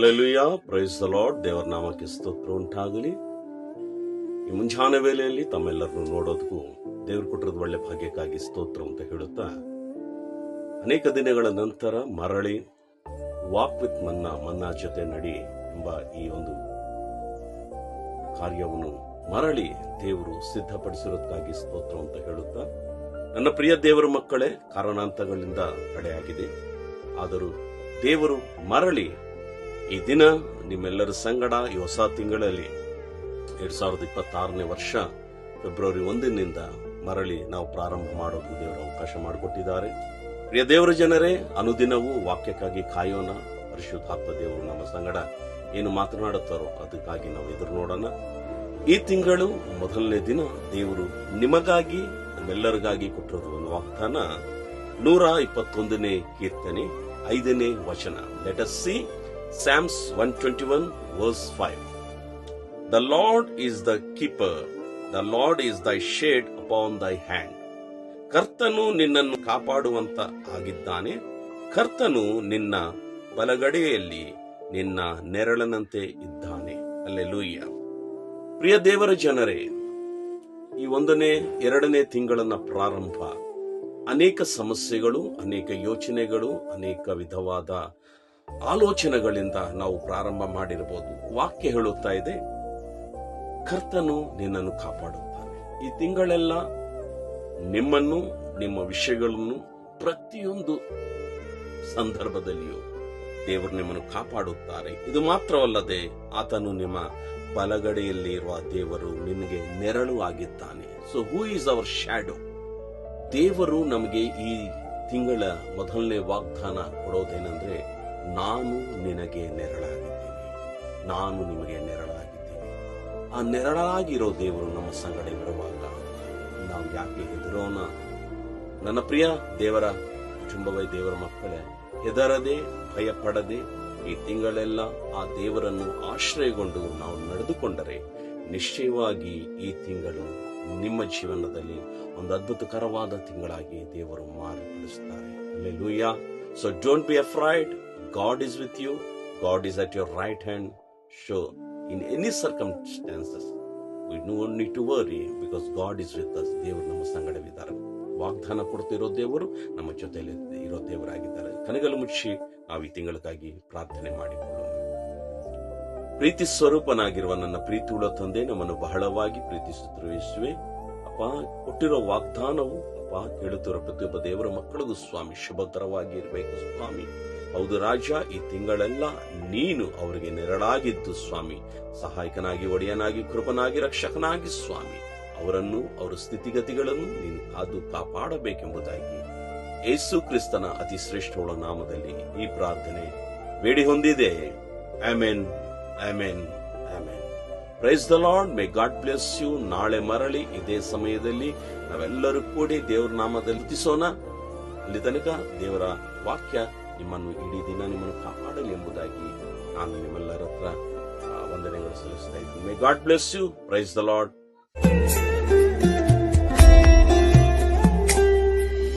Hallelujah, price the lord. ದೇವರ ನಾಮಕ್ಕೆ ಸ್ತೋತ್ರ ಉಂಟಾಗಲಿ. ಈ ಮುಂಜಾನೆ ವೇಳೆಯಲ್ಲಿ ತಮ್ಮೆಲ್ಲರನ್ನು ನೋಡೋದಕ್ಕೂ ದೇವರು ಕೊಟ್ಟಿರೋದು ಒಳ್ಳೆ ಭಾಗ್ಯಕ್ಕಾಗಿ ಸ್ತೋತ್ರ ಅಂತ ಹೇಳುತ್ತಾ, ಅನೇಕ ದಿನಗಳ ನಂತರ ಮರಳಿ ವಾಕ್ ವಿತ್ ಮನ್ನಾ ಜೊತೆ ನಡಿ ಎಂಬ ಈ ಒಂದು ಕಾರ್ಯವನ್ನು ಮರಳಿ ದೇವರು ಸಿದ್ಧಪಡಿಸಿರೋದಕ್ಕಾಗಿ ಸ್ತೋತ್ರ ಅಂತ ಹೇಳುತ್ತಾ, ನನ್ನ ಪ್ರಿಯ ದೇವರ ಮಕ್ಕಳೇ, ಕಾರಣಾಂತರಗಳಿಂದ ತಡೆಯಾಗಿದೆ. ಆದರೂ ದೇವರು ಮರಳಿ ಈ ದಿನ ನಿಮ್ಮೆಲ್ಲರ ಸಂಗಡ ಈ ಹೊಸ ತಿಂಗಳಲ್ಲಿ 2026ನೇ ವರ್ಷ ಫೆಬ್ರವರಿ 1 ಮರಳಿ ನಾವು ಪ್ರಾರಂಭ ಮಾಡೋದು ದೇವರು ಅವಕಾಶ ಮಾಡಿಕೊಟ್ಟಿದ್ದಾರೆ. ಪ್ರಿಯ ದೇವರ ಜನರೇ, ಅನುದಿನವೂ ವಾಕ್ಯಕ್ಕಾಗಿ ಕಾಯೋಣ. ಪರಿಶುದ್ಧಾತ್ಮ ದೇವರು ನಮ್ಮ ಸಂಗಡ ಏನು ಮಾತನಾಡುತ್ತಾರೋ ಅದಕ್ಕಾಗಿ ನಾವು ಎದುರು ನೋಡೋಣ. ಈ ತಿಂಗಳು ಮೊದಲನೇ ದಿನ ದೇವರು ನಿಮಗಾಗಿ ನಮ್ಮೆಲ್ಲರಿಗಾಗಿ ಕೊಟ್ಟಿರೋದು ಒಂದು ವಾಗ್ದಾನ, 121ನೇ ಕೀರ್ತನೆ 5ನೇ ವಚನ. Let us see Psalms 121 verse 5. The Lord is the keeper, the Lord is thy shade upon thy hand. ಕರ್ತನು ನಿನ್ನನ್ನು ಕಾಪಾಡುವಂತ ಆಗಿದ್ದಾನೆ, ಕರ್ತನು ನಿನ್ನ ಬಲಗಡೆಯಲ್ಲಿ ನಿನ್ನ ನೆರಳನಂತೆ ಇದ್ದಾನೆ. ಹಲ್ಲೆಲೂಯಾ. ಪ್ರಿಯ ದೇವರ ಜನರೇ, ಈ 1ನೇ 2ನೇ ತಿಂಗಳನ್ನ ಪ್ರಾರಂಭ ಅನೇಕ ಸಮಸ್ಯೆಗಳು, ಅನೇಕ ಯೋಚನೆಗಳು, ಅನೇಕ ವಿಧವಾದ ಆಲೋಚನೆಗಳಿಂದ ನಾವು ಪ್ರಾರಂಭ ಮಾಡಿರಬಹುದು. ವಾಕ್ಯ ಹೇಳುತ್ತಾ ಇದೆ, ಕರ್ತನು ನಿನ್ನನ್ನು ಕಾಪಾಡುತ್ತಾನೆ. ಈ ತಿಂಗಳೆಲ್ಲ ನಿಮ್ಮನ್ನು, ನಿಮ್ಮ ವಿಷಯಗಳನ್ನು ಪ್ರತಿಯೊಂದು ಸಂದರ್ಭದಲ್ಲಿಯೂ ದೇವರು ನಿಮ್ಮನ್ನು ಕಾಪಾಡುತ್ತಾರೆ. ಇದು ಮಾತ್ರವಲ್ಲದೆ ಆತನು ನಿಮ್ಮ ಬಲಗಡೆಯಲ್ಲಿ ಇರುವ ದೇವರು ನಿಮಗೆ ನೆರಳು ಆಗಿದ್ದಾನೆ. So who is our shadow? ದೇವರು ನಮಗೆ ಈ ತಿಂಗಳ ಮೊದಲನೇ ವಾಗ್ದಾನ ಕೊಡೋದೇನೆಂದ್ರೆ, ನಾನು ನಿನಗೆ ನೆರಳಾಗಿದ್ದೇನೆ, ನಾನು ನಿಮಗೆ ನೆರಳಾಗಿದ್ದೇನೆ. ಆ ನೆರಳಾಗಿರೋ ದೇವರು ನಮ್ಮ ಸಂಗಡ ಇರುವಾಗ ನಾವು ಯಾಕೆ ಹೆದರೋಣ? ನನ್ನ ಪ್ರಿಯ ದೇವರ ಕುಟುಂಬವೇ, ದೇವರ ಮಕ್ಕಳೇ, ಹೆದರದೆ ಭಯಪಡದೆ ಈ ತಿಂಗಳೆಲ್ಲ ಆ ದೇವರನ್ನು ಆಶ್ರಯಗೊಂಡು ನಾವು ನಡೆದುಕೊಂಡರೆ ನಿಶ್ಚಯವಾಗಿ ಈ ತಿಂಗಳು ನಿಮ್ಮ ಜೀವನದಲ್ಲಿ ಒಂದು ಅದ್ಭುತಕರವಾದ ತಿಂಗಳಾಗಿ ದೇವರು ಮಾರ್ಪಡಿಸುತ್ತಾರೆ. Hallelujah. So don't be afraid. God is with you. God is at your right hand. Sure, in any circumstances, we don't need to worry because God is with us. ದೇವರು ನಮ್ಮ ಸಂಗಡವಿದ್ದಾರೆ. ವಾಗ್ದಾನ ಕೊಡ್ತಿರೋ ದೇವರು ನಮ್ಮ ಜೊತೆಯಲ್ಲಿ ಇರೋ ದೇವರಾಗಿದ್ದಾರೆ. ಕನಗಲು ಮುಚ್ಚಿ ನಾವು ಈ ತಿಂಗಳಿಗಾಗಿ ಪ್ರಾರ್ಥನೆ ಮಾಡಿಕೊಳ್ಳೋಣ. ಪ್ರೀತಿ ಸ್ವರೂಪನಾಗಿರುವ ನನ್ನ ಪ್ರೀತಿಯುಳ್ಳ ತಂದೆ, ನಮ್ಮನ್ನು ಬಹಳವಾಗಿ ಪ್ರೀತಿಸುತ್ತಿರುವ ಯೇಸುವೇ, ಅಪ್ಪ, ಕೊಟ್ಟಿರೋ ವಾಗ್ದಾನವು ಅಪ್ಪ ಕೇಳುತ್ತಿರೋ ಪ್ರತಿಯೊಬ್ಬ ದೇವರ ಮಕ್ಕಳಿಗೂ ಸ್ವಾಮಿ ಶುಭಕರವಾಗಿ ಇರಬೇಕು ಸ್ವಾಮಿ. ಹೌದು ರಾಜ, ಈ ತಿಂಗಳೆಲ್ಲ ನೀನು ಅವರಿಗೆ ನೆರಳಾಗಿದ್ದು ಸ್ವಾಮಿ, ಸಹಾಯಕನಾಗಿ, ಒಡೆಯನಾಗಿ, ಕೃಪನಾಗಿ, ರಕ್ಷಕನಾಗಿ ಸ್ವಾಮಿ, ಅವರನ್ನು, ಅವರ ಸ್ಥಿತಿಗತಿಗಳನ್ನು ನೀನು ಕಾದು ಕಾಪಾಡಬೇಕೆಂಬುದಾಗಿ ಯೇಸು ಕ್ರಿಸ್ತನ ಅತಿ ಶ್ರೇಷ್ಠವುಳ್ಳ ನಾಮದಲ್ಲಿ ಈ ಪ್ರಾರ್ಥನೆ ಬೇಡಿ ಹೊಂದಿದೆ. Amen, amen, amen. Praise the lord. May God bless you. ನಾಳೆ ಮರಳಿ ಇದೇ ಸಮಯದಲ್ಲಿ ನಾವೆಲ್ಲರೂ ಕೂಡಿ ದೇವರ ನಾಮದಲ್ಲಿ ಸ್ತುತಿಸೋಣ. ಅಲ್ಲಿ ತನಕ ದೇವರ ವಾಕ್ಯ ನಿಮ್ಮನ್ನು ಇಡೀ ದಿನ ನಿಮ್ಮನ್ನು ಕಾಪಾಡಲಿ ಎಂಬುದಾಗಿ ನಾನು ನಿಮ್ಮೆಲ್ಲರ ಹತ್ರ ವಂದನೆಗಳು ಸಲ್ಲಿಸ್ತಾ ಇದ್ದೀನಿ. May God bless you. Praise the lord.